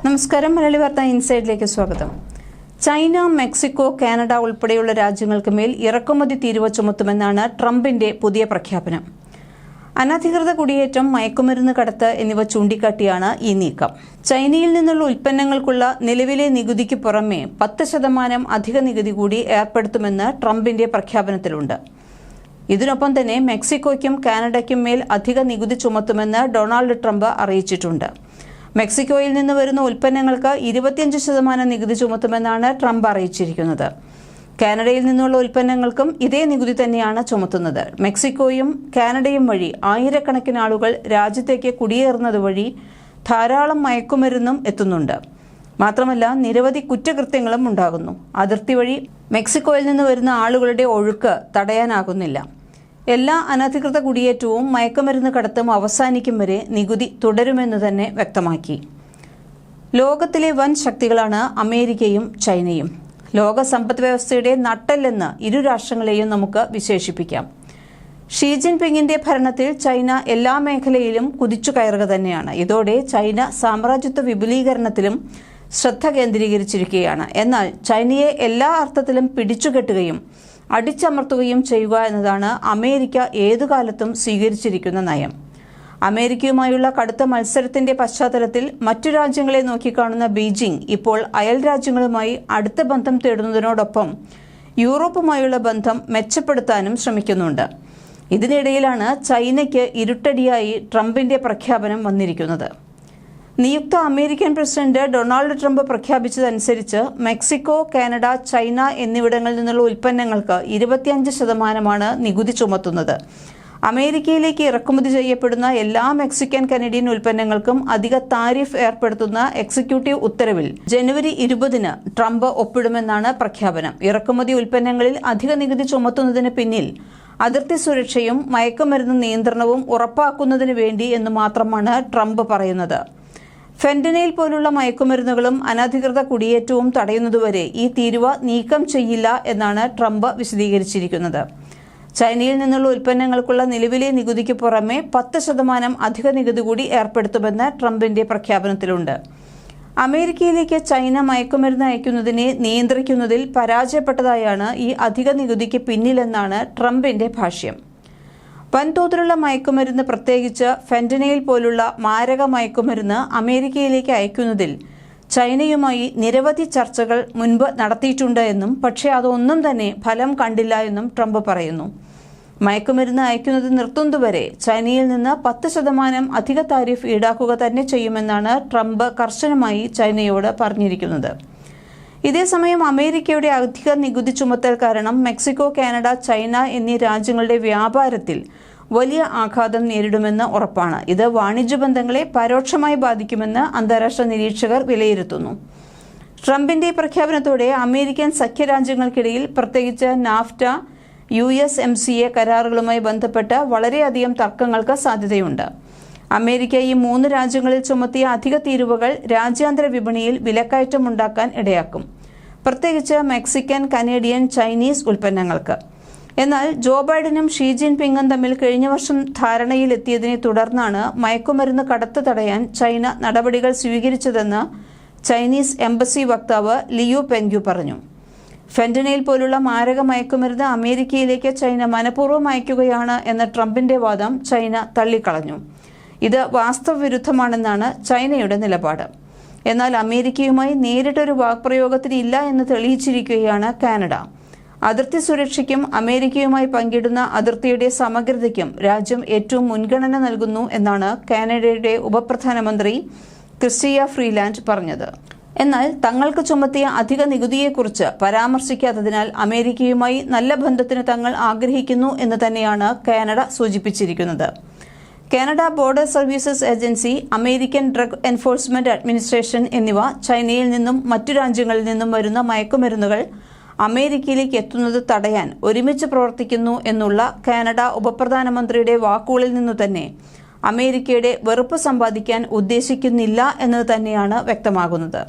നമസ്കാരം. മലയാളി വാർത്ത ഇൻസൈഡിലേക്ക് സ്വാഗതം. ചൈന, മെക്സിക്കോ, കാനഡ ഉൾപ്പെടെയുള്ള രാജ്യങ്ങൾക്ക് മേൽ ഇറക്കുമതി തീരുവ ചുമത്തുമെന്നാണ് ട്രംപിന്റെ പുതിയ പ്രഖ്യാപനം. അനധികൃത കുടിയേറ്റം, മയക്കുമരുന്ന് കടത്ത് എന്നിവ ചൂണ്ടിക്കാട്ടിയാണ് ഈ നീക്കം. ചൈനയിൽ നിന്നുള്ള ഉൽപ്പന്നങ്ങൾക്കുള്ള നിലവിലെ നികുതിക്ക് പുറമെ 10% അധിക നികുതി കൂടി ഏർപ്പെടുത്തുമെന്ന് ട്രംപിന്റെ പ്രഖ്യാപനത്തിലുണ്ട്. ഇതിനൊപ്പം തന്നെ മെക്സിക്കോയ്ക്കും കാനഡയ്ക്കും മേൽ അധിക നികുതി ചുമത്തുമെന്ന് ഡൊണാൾഡ് ട്രംപ് അറിയിച്ചിട്ടുണ്ട്. മെക്സിക്കോയിൽ നിന്ന് വരുന്ന ഉൽപ്പന്നങ്ങൾക്ക് 25% നികുതി ചുമത്തുമെന്നാണ് ട്രംപ് അറിയിച്ചിരിക്കുന്നത്. കാനഡയിൽ നിന്നുള്ള ഉൽപ്പന്നങ്ങൾക്കും ഇതേ നികുതി തന്നെയാണ് ചുമത്തുന്നത്. മെക്സിക്കോയും കാനഡയും വഴി ആയിരക്കണക്കിന് ആളുകൾ രാജ്യത്തേക്ക് കുടിയേറുന്നത് വഴി ധാരാളം മയക്കുമരുന്നും എത്തുന്നുണ്ട്. മാത്രമല്ല, നിരവധി കുറ്റകൃത്യങ്ങളും ഉണ്ടാകുന്നു. അതിർത്തി വഴി മെക്സിക്കോയിൽ നിന്ന് വരുന്ന ആളുകളുടെ ഒഴുക്ക് തടയാനാകുന്നില്ല. എല്ലാ അനധികൃത കുടിയേറ്റവും മയക്കുമരുന്ന് കടത്തും അവസാനിക്കും വരെ നികുതി തുടരുമെന്ന് തന്നെ വ്യക്തമാക്കി. ലോകത്തിലെ വൻ ശക്തികളാണ് അമേരിക്കയും ചൈനയും. ലോക സമ്പദ് വ്യവസ്ഥയുടെ നട്ടെല്ലെന്ന് ഇരു രാഷ്ട്രങ്ങളെയും നമുക്ക് വിശേഷിപ്പിക്കാം. ഷീ ജിൻപിങ്ങിന്റെ ഭരണത്തിൽ ചൈന എല്ലാ മേഖലയിലും കുതിച്ചു കയറുക തന്നെയാണ്. ഇതോടെ ചൈന സാമ്രാജ്യത്വ വിപുലീകരണത്തിലും ശ്രദ്ധ കേന്ദ്രീകരിച്ചിരിക്കുകയാണ്. എന്നാൽ ചൈനയെ എല്ലാ അർത്ഥത്തിലും പിടിച്ചുകെട്ടുകയും അടിച്ചമർത്തുകയും ചെയ്യുക എന്നതാണ് അമേരിക്ക ഏതുകാലത്തും സ്വീകരിച്ചിരിക്കുന്ന നയം. അമേരിക്കയുമായുള്ള കടുത്ത മത്സരത്തിന്റെ പശ്ചാത്തലത്തിൽ മറ്റു രാജ്യങ്ങളെ നോക്കിക്കാണുന്ന ബീജിംഗ് ഇപ്പോൾ അയൽ രാജ്യങ്ങളുമായി അടുത്ത ബന്ധം തേടുന്നതിനോടൊപ്പം യൂറോപ്പുമായുള്ള ബന്ധം മെച്ചപ്പെടുത്താനും ശ്രമിക്കുന്നുണ്ട്. ഇതിനിടയിലാണ് ചൈനയ്ക്ക് ഇരുട്ടടിയായി ട്രംപിന്റെ പ്രഖ്യാപനം വന്നിരിക്കുന്നത്. നിയുക്ത അമേരിക്കൻ പ്രസിഡന്റ് ഡൊണാൾഡ് ട്രംപ് പ്രഖ്യാപിച്ചതനുസരിച്ച് മെക്സിക്കോ, കാനഡ, ചൈന എന്നിവിടങ്ങളിൽ നിന്നുള്ള ഉൽപ്പന്നങ്ങൾക്ക് 25% നികുതി ചുമത്തുന്നത്. അമേരിക്കയിലേക്ക് ഇറക്കുമതി ചെയ്യപ്പെടുന്ന എല്ലാ മെക്സിക്കൻ കനഡിയൻ ഉൽപ്പന്നങ്ങൾക്കും അധിക താരിഫ് ഏർപ്പെടുത്തുന്ന എക്സിക്യൂട്ടീവ് ഉത്തരവിൽ ജനുവരി 20-ന് ട്രംപ് ഒപ്പിടുമെന്നാണ് പ്രഖ്യാപനം. ഇറക്കുമതി ഉൽപ്പന്നങ്ങളിൽ അധിക നികുതി ചുമത്തുന്നതിന് പിന്നിൽ അതിർത്തി സുരക്ഷയും മയക്കുമരുന്ന് നിയന്ത്രണവും ഉറപ്പാക്കുന്നതിന് വേണ്ടി എന്ന് മാത്രമാണ് ട്രംപ് പറയുന്നത്. ഫെന്റനൈൽ പോലുള്ള മയക്കുമരുന്നുകളും അനധികൃത കുടിയേറ്റവും തടയുന്നതുവരെ ഈ തീരുവ നീക്കം ചെയ്യില്ല എന്നാണ് ട്രംപ് വിശദീകരിച്ചിരിക്കുന്നത്. ചൈനയിൽ നിന്നുള്ള ഉൽപ്പന്നങ്ങൾക്കുള്ള നിലവിലെ നികുതിക്ക് പുറമെ 10% അധിക നികുതി കൂടി ഏർപ്പെടുത്തുമെന്ന് ട്രംപിന്റെ പ്രഖ്യാപനത്തിലുണ്ട്. അമേരിക്കയിലേക്ക് ചൈന മയക്കുമരുന്ന് അയക്കുന്നതിനെ നിയന്ത്രിക്കുന്നതിൽ പരാജയപ്പെട്ടതായാണ് ഈ അധിക നികുതിക്ക് പിന്നിലെന്നാണ് ട്രംപിന്റെ ഭാഷ്യം. വൻതോതിലുള്ള മയക്കുമരുന്ന്, പ്രത്യേകിച്ച് ഫെന്റനൈൽ പോലുള്ള മാരക മയക്കുമരുന്ന് അമേരിക്കയിലേക്ക് അയക്കുന്നതിൽ ചൈനയുമായി നിരവധി ചർച്ചകൾ മുൻപ് നടത്തിയിട്ടുണ്ട് എന്നും പക്ഷേ അതൊന്നും തന്നെ ഫലം കണ്ടില്ല എന്നും ട്രംപ് പറയുന്നു. മയക്കുമരുന്ന് അയക്കുന്നത് നിർത്തുന്നതുവരെ ചൈനയിൽ നിന്ന് 10% അധിക താരിഫ് ഈടാക്കുക തന്നെ ചെയ്യുമെന്നാണ് ട്രംപ് കർശനമായി ചൈനയോട് പറഞ്ഞിരിക്കുന്നത്. ഇതേസമയം അമേരിക്കയുടെ അധിക നികുതി ചുമത്തൽ കാരണം മെക്സിക്കോ, കാനഡ, ചൈന എന്നീ രാജ്യങ്ങളുടെ വ്യാപാരത്തിൽ വലിയ ആഘാതം നേരിടുമെന്ന് ഉറപ്പാണ്. ഇത് വാണിജ്യ ബന്ധങ്ങളെ പരോക്ഷമായി ബാധിക്കുമെന്ന് അന്താരാഷ്ട്ര നിരീക്ഷകർ വിലയിരുത്തുന്നു. ട്രംപിന്റെ പ്രഖ്യാപനത്തോടെ അമേരിക്കൻ സഖ്യരാജ്യങ്ങൾക്കിടയിൽ പ്രത്യേകിച്ച് നാഫ്റ്റ, USMCA കരാറുകളുമായി ബന്ധപ്പെട്ട് വളരെയധികം തർക്കങ്ങൾക്ക് സാധ്യതയുണ്ട്. അമേരിക്ക ഈ 3 രാജ്യങ്ങളിൽ ചുമത്തിയ അധിക തീരുവകൾ രാജ്യാന്തര വിപണിയിൽ വിലക്കയറ്റമുണ്ടാക്കാൻ ഇടയാക്കും, പ്രത്യേകിച്ച് മെക്സിക്കൻ, കനേഡിയൻ, ചൈനീസ് ഉൽപ്പന്നങ്ങൾക്ക്. എന്നാൽ ജോ ബൈഡനും ഷീ ജിൻപിങ്ങും തമ്മിൽ കഴിഞ്ഞ വർഷം ധാരണയിലെത്തിയതിനെ തുടർന്നാണ് മയക്കുമരുന്ന് കടത്ത് തടയാൻ ചൈന നടപടികൾ സ്വീകരിച്ചതെന്ന് ചൈനീസ് എംബസി വക്താവ് ലിയു പെങ്ക്യു പറഞ്ഞു. ഫെന്റനൈൽ പോലുള്ള മാരക മയക്കുമരുന്ന് അമേരിക്കയിലേക്ക് ചൈന മനഃപൂർവ്വം അയക്കുകയാണ് എന്ന ട്രംപിന്റെ വാദം ചൈന തള്ളിക്കളഞ്ഞു. ഇത് വാസ്തവവിരുദ്ധമാണെന്നാണ് ചൈനയുടെ നിലപാട്. എന്നാൽ അമേരിക്കയുമായി നേരിട്ടൊരു വാക്പ്രയോഗത്തിന് ഇല്ല എന്ന് തെളിയിച്ചിരിക്കുകയാണ് കാനഡ. അതിർത്തി സുരക്ഷയ്ക്കും അമേരിക്കയുമായി പങ്കിടുന്ന അതിർത്തിയുടെ സമഗ്രതയ്ക്കും രാജ്യം ഏറ്റവും മുൻഗണന നൽകുന്നു എന്നാണ് കാനഡയുടെ ഉപപ്രധാനമന്ത്രി ക്രിസ്റ്റിയ ഫ്രീലാൻഡ് പറഞ്ഞത്. എന്നാൽ തങ്ങൾക്ക് ചുമത്തിയ അധിക നികുതിയെക്കുറിച്ച് പരാമർശിക്കാത്തതിനാൽ അമേരിക്കയുമായി നല്ല ബന്ധത്തിന് തങ്ങൾ ആഗ്രഹിക്കുന്നു എന്ന് തന്നെയാണ് കാനഡ സൂചിപ്പിച്ചിരിക്കുന്നത്. Canada border services agency, American drug enforcement administration എന്നിവ ചൈനയിൽ നിന്നും മറ്റു രാജ്യങ്ങളിൽ നിന്നും വരുന്ന മയക്കുമരുന്നുകൾ അമേരിക്കയിലേക്ക് എത്തുന്നത് തടയാൻ ഒരുമിച്ച് പ്രവർത്തിക്കുന്നു എന്നുള്ള കാനഡ ഉപപ്രധാനമന്ത്രിയുടെ വാക്കുകളിൽ നിന്നു തന്നെ അമേരിക്കയുടെ വെറുപ്പ് സമ്പാദിക്കാൻ ഉദ്ദേശിക്കുന്നില്ല എന്നത് തന്നെയാണ് വ്യക്തമാകുന്നത്.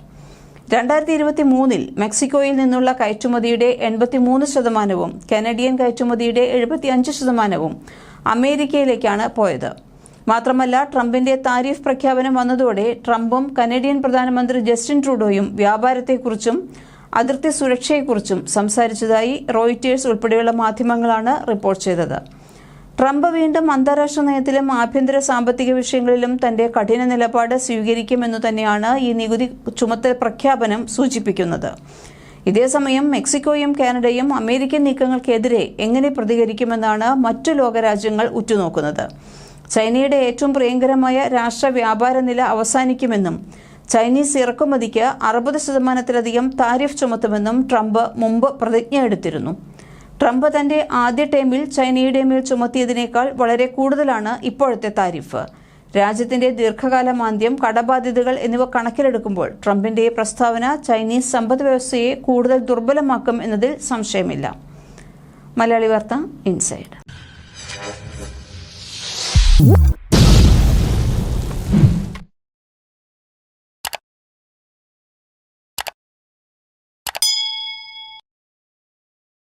2023-ൽ മെക്സിക്കോയിൽ നിന്നുള്ള കയറ്റുമതിയുടെ 83%, കനഡിയൻ കയറ്റുമതിയുടെ 75% അമേരിക്കയിലേക്കാണ് പോയത്. മാത്രമല്ല, ട്രംപിന്റെ താരിഫ് പ്രഖ്യാപനം വന്നതോടെ ട്രംപും കനേഡിയൻ പ്രധാനമന്ത്രി ജസ്റ്റിൻ ട്രൂഡോയും വ്യാപാരത്തെക്കുറിച്ചും അതിർത്തി സുരക്ഷയെക്കുറിച്ചും സംസാരിച്ചതായി റോയിറ്റേഴ്സ് ഉൾപ്പെടെയുള്ള മാധ്യമങ്ങളാണ് റിപ്പോർട്ട് ചെയ്തത്. ട്രംപ് വീണ്ടും അന്താരാഷ്ട്ര നയത്തിലും ആഭ്യന്തര സാമ്പത്തിക വിഷയങ്ങളിലും തന്റെ കഠിന നിലപാട് സ്വീകരിക്കുമെന്നു തന്നെയാണ് ഈ നികുതി ചുമത്തൽ പ്രഖ്യാപനം സൂചിപ്പിക്കുന്നത്. ഇതേസമയം മെക്സിക്കോയും കാനഡയും അമേരിക്കൻ നീക്കങ്ങൾക്കെതിരെ എങ്ങനെ പ്രതികരിക്കുമെന്നാണ് മറ്റു ലോകരാജ്യങ്ങൾ ഉറ്റുനോക്കുന്നത്. ചൈനയുടെ ഏറ്റവും പ്രിയങ്കരമായ രാഷ്ട്ര വ്യാപാര നില അവസാനിക്കുമെന്നും ചൈനീസ് ഇറക്കുമതിക്ക് 60% താരിഫ് ചുമത്തുമെന്നും ട്രംപ് മുമ്പ് പ്രതിജ്ഞ എടുത്തിരുന്നു. ട്രംപ് തന്റെ ആദ്യ ടേമിൽ ചൈനയുടെ മേൽ ചുമത്തിയതിനേക്കാൾ വളരെ കൂടുതലാണ് ഇപ്പോഴത്തെ താരിഫ്. രാജ്യത്തിന്റെ ദീർഘകാല മാന്ദ്യം, കടബാധ്യതകൾ എന്നിവ കണക്കിലെടുക്കുമ്പോൾ ട്രംപിന്റെ ഈ പ്രസ്താവന ചൈനീസ് സമ്പദ് വ്യവസ്ഥയെ കൂടുതൽ ദുർബലമാക്കും എന്നതിൽ സംശയമില്ല. മലയാളി വാർത്ത ഇൻസൈഡ്.